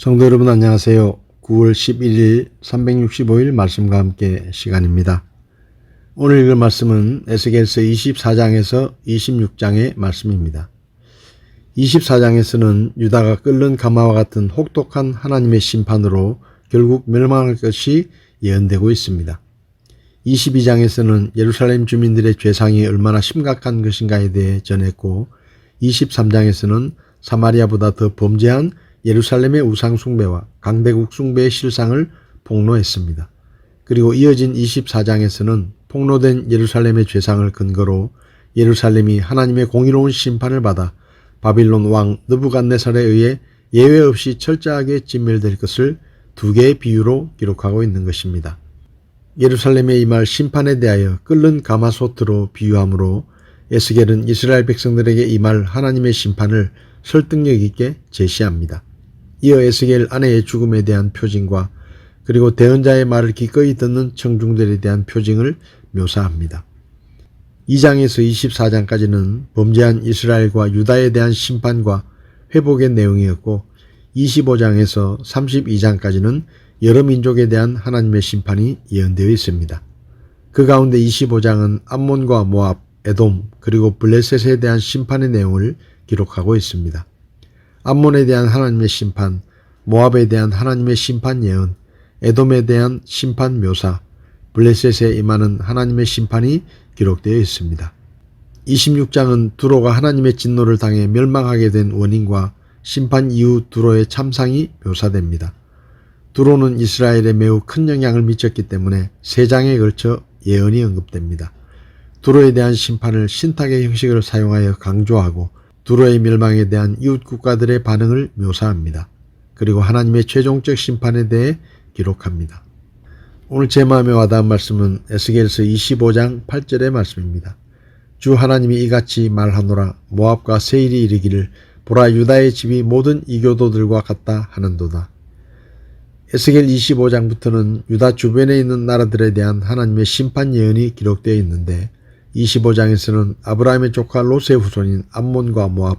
성도 여러분 안녕하세요. 9월 11일 365일 말씀과 함께 시간입니다. 오늘 읽을 말씀은 에스겔서 24장에서 26장의 말씀입니다. 24장에서는 유다가 끓는 가마와 같은 혹독한 하나님의 심판으로 결국 멸망할 것이 예언되고 있습니다. 22장에서는 예루살렘 주민들의 죄상이 얼마나 심각한 것인가에 대해 전했고 23장에서는 사마리아보다 더 범죄한 예루살렘의 우상 숭배와 강대국 숭배의 실상을 폭로했습니다. 그리고 이어진 24장에서는 폭로된 예루살렘의 죄상을 근거로 예루살렘이 하나님의 공의로운 심판을 받아 바빌론 왕 느부갓네살에 의해 예외 없이 철저하게 진멸될 것을 두 개의 비유로 기록하고 있는 것입니다. 예루살렘에 임할 심판에 대하여 끓는 가마솥으로 비유하므로 에스겔은 이스라엘 백성들에게 임할 하나님의 심판을 설득력 있게 제시합니다. 이어 에스겔 아내의 죽음에 대한 표징과 그리고 대언자의 말을 기꺼이 듣는 청중들에 대한 표징을 묘사합니다. 2장에서 24장까지는 범죄한 이스라엘과 유다에 대한 심판과 회복의 내용이었고 25장에서 32장까지는 여러 민족에 대한 하나님의 심판이 예언되어 있습니다. 그 가운데 25장은 암몬과 모압, 에돔 그리고 블레셋에 대한 심판의 내용을 기록하고 있습니다. 암몬에 대한 하나님의 심판, 모압에 대한 하나님의 심판 예언, 에돔에 대한 심판 묘사, 블레셋에 임하는 하나님의 심판이 기록되어 있습니다. 26장은 두로가 하나님의 진노를 당해 멸망하게 된 원인과 심판 이후 두로의 참상이 묘사됩니다. 두로는 이스라엘에 매우 큰 영향을 미쳤기 때문에 3장에 걸쳐 예언이 언급됩니다. 두로에 대한 심판을 신탁의 형식을 사용하여 강조하고 두로의 멸망에 대한 이웃 국가들의 반응을 묘사합니다. 그리고 하나님의 최종적 심판에 대해 기록합니다. 오늘 제 마음에 와닿은 말씀은 에스겔서 25장 8절의 말씀입니다. 주 하나님이 이같이 말하노라. 모압과 세일이 이르기를 보라 유다의 집이 모든 이교도들과 같다 하는도다. 에스겔 25장부터는 유다 주변에 있는 나라들에 대한 하나님의 심판 예언이 기록되어 있는데 25장에서는 아브라함의 조카 롯의 후손인 암몬과 모압,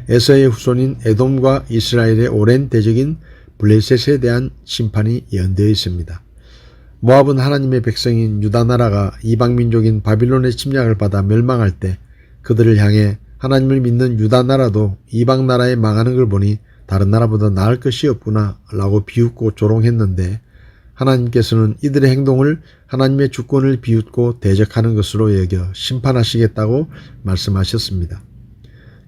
에서의 후손인 에돔과 이스라엘의 오랜 대적인 블레셋에 대한 심판이 예언되어 있습니다. 모압은 하나님의 백성인 유다 나라가 이방민족인 바빌론의 침략을 받아 멸망할 때 그들을 향해 하나님을 믿는 유다 나라도 이방 나라에 망하는 걸 보니 다른 나라보다 나을 것이 없구나 라고 비웃고 조롱했는데 하나님께서는 이들의 행동을 하나님의 주권을 비웃고 대적하는 것으로 여겨 심판하시겠다고 말씀하셨습니다.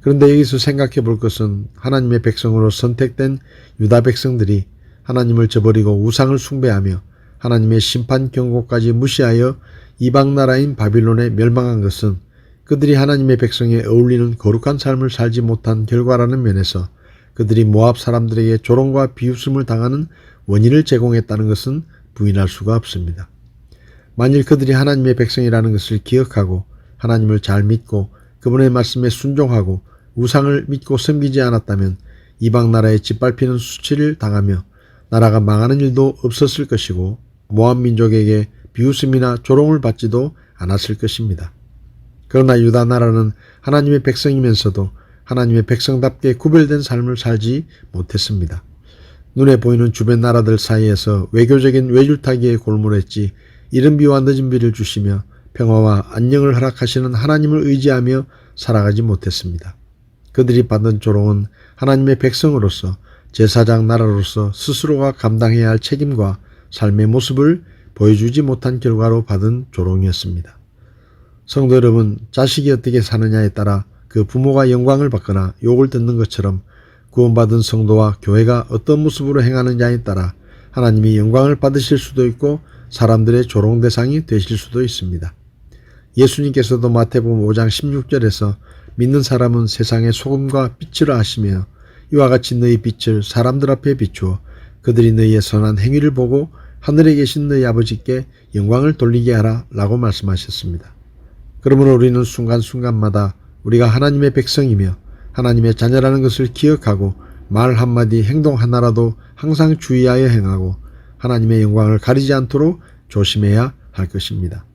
그런데 여기서 생각해 볼 것은 하나님의 백성으로 선택된 유다 백성들이 하나님을 저버리고 우상을 숭배하며 하나님의 심판 경고까지 무시하여 이방 나라인 바빌론에 멸망한 것은 그들이 하나님의 백성에 어울리는 거룩한 삶을 살지 못한 결과라는 면에서 그들이 모압 사람들에게 조롱과 비웃음을 당하는 원인을 제공했다는 것은 부인할 수가 없습니다. 만일 그들이 하나님의 백성이라는 것을 기억하고 하나님을 잘 믿고 그분의 말씀에 순종하고 우상을 믿고 섬기지 않았다면 이방 나라에 짓밟히는 수치를 당하며 나라가 망하는 일도 없었을 것이고 모압 민족에게 비웃음이나 조롱을 받지도 않았을 것입니다. 그러나 유다 나라는 하나님의 백성이면서도 하나님의 백성답게 구별된 삶을 살지 못했습니다. 눈에 보이는 주변 나라들 사이에서 외교적인 외줄타기에 골몰했지 이른 비와 늦은 비를 주시며 평화와 안녕을 허락하시는 하나님을 의지하며 살아가지 못했습니다. 그들이 받은 조롱은 하나님의 백성으로서 제사장 나라로서 스스로가 감당해야 할 책임과 삶의 모습을 보여주지 못한 결과로 받은 조롱이었습니다. 성도 여러분, 자식이 어떻게 사느냐에 따라 그 부모가 영광을 받거나 욕을 듣는 것처럼 구원받은 성도와 교회가 어떤 모습으로 행하느냐에 따라 하나님이 영광을 받으실 수도 있고 사람들의 조롱 대상이 되실 수도 있습니다. 예수님께서도 마태복음 5장 16절에서 믿는 사람은 세상의 소금과 빛이라 하시며 이와 같이 너희 빛을 사람들 앞에 비추어 그들이 너희의 선한 행위를 보고 하늘에 계신 너희 아버지께 영광을 돌리게 하라 라고 말씀하셨습니다. 그러므로 우리는 순간순간마다 우리가 하나님의 백성이며 하나님의 자녀라는 것을 기억하고 말 한마디 행동 하나라도 항상 주의하여 행하고 하나님의 영광을 가리지 않도록 조심해야 할 것입니다.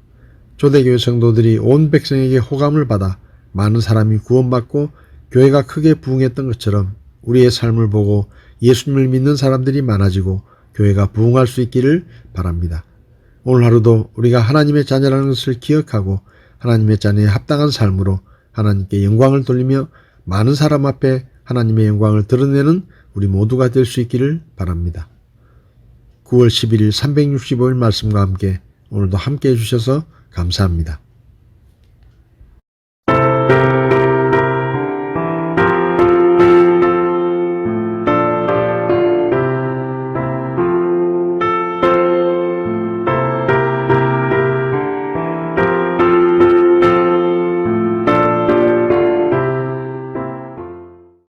초대교회 성도들이 온 백성에게 호감을 받아 많은 사람이 구원받고 교회가 크게 부흥했던 것처럼 우리의 삶을 보고 예수님을 믿는 사람들이 많아지고 교회가 부흥할 수 있기를 바랍니다. 오늘 하루도 우리가 하나님의 자녀라는 것을 기억하고 하나님의 자녀에 합당한 삶으로 하나님께 영광을 돌리며 많은 사람 앞에 하나님의 영광을 드러내는 우리 모두가 될 수 있기를 바랍니다. 9월 11일 365일 말씀과 함께 오늘도 함께 해주셔서 감사합니다.